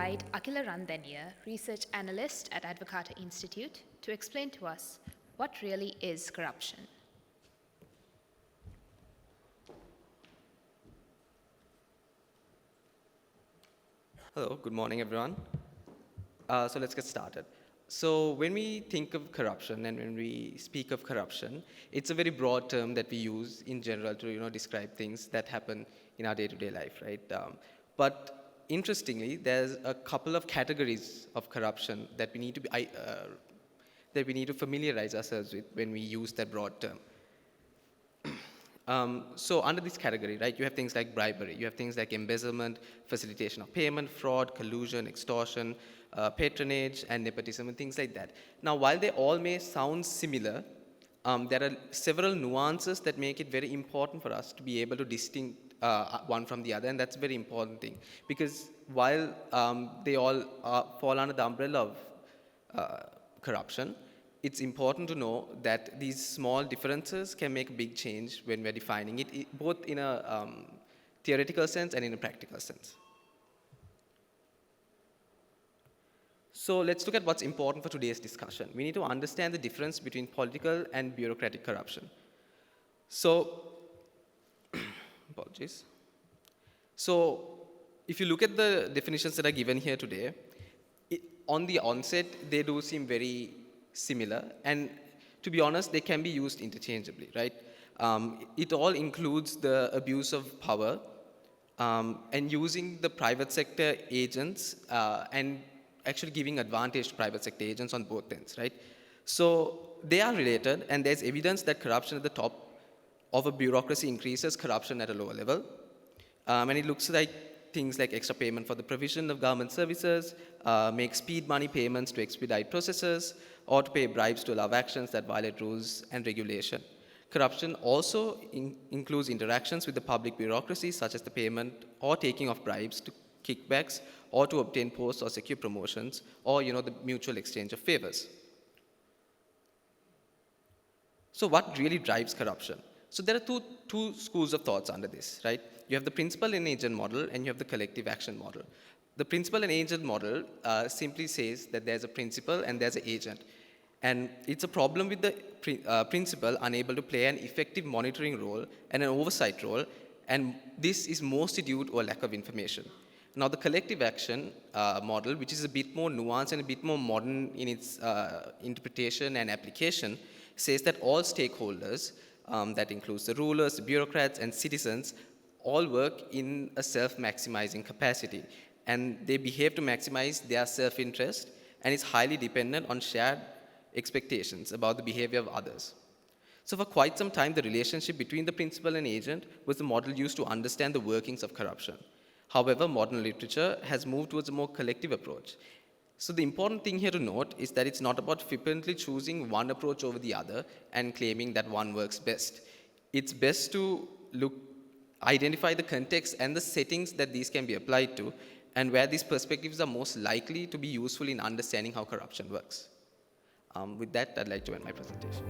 invite Akhila Randeniya, Research Analyst at Advocata Institute, to explain to us what really is corruption. Hello, good morning, everyone. So let's get started. So when we think of corruption and when we speak of corruption, it's a very broad term that we use in general to describe things that happen in our day-to-day life, right? But interestingly, there's a couple of categories of corruption that we need to familiarize ourselves with when we use that broad term. So under this category, right, you have things like bribery, you have things like embezzlement, facilitation of payment, fraud, collusion, extortion, patronage, and nepotism, and things like that. Now, while they all may sound similar, there are several nuances that make it very important for us to be able to distinguish one from the other, and that's a very important thing. Because while they all fall under the umbrella of corruption, it's important to know that these small differences can make a big change when we're defining it, both in a theoretical sense and in a practical sense. So let's look at what's important for today's discussion. We need to understand the difference between political and bureaucratic corruption. So, apologies. So, if you look at the definitions that are given here today, on the onset, they do seem very similar, and to be honest, they can be used interchangeably, right? It all includes the abuse of power and using the private sector agents and actually giving advantage to private sector agents on both ends, right? So they are related, and there's evidence that corruption at the top of a bureaucracy increases corruption at a lower level. And it looks like things like extra payment for the provision of government services, make speed money payments to expedite processes, or to pay bribes to allow actions that violate rules and regulation. Corruption also includes interactions with the public bureaucracy, such as the payment or taking of bribes to kickbacks, or to obtain posts or secure promotions, or the mutual exchange of favors. So what really drives corruption? So there are two schools of thoughts under this, right? You have the principal and agent model, and you have the collective action model. The principal and agent model simply says that there's a principal and there's an agent. And it's a problem with the principal unable to play an effective monitoring role and an oversight role, and this is mostly due to a lack of information. Now, the collective action model, which is a bit more nuanced and a bit more modern in its interpretation and application, says that all stakeholders, that includes the rulers, the bureaucrats, and citizens, all work in a self-maximizing capacity, and they behave to maximize their self-interest, and is highly dependent on shared expectations about the behavior of others. So for quite some time, the relationship between the principal and agent was the model used to understand the workings of corruption. However, modern literature has moved towards a more collective approach. So the important thing here to note is that it's not about flippantly choosing one approach over the other and claiming that one works best. It's best to identify the context and the settings that these can be applied to, and where these perspectives are most likely to be useful in understanding how corruption works. With that, I'd like to end my presentation.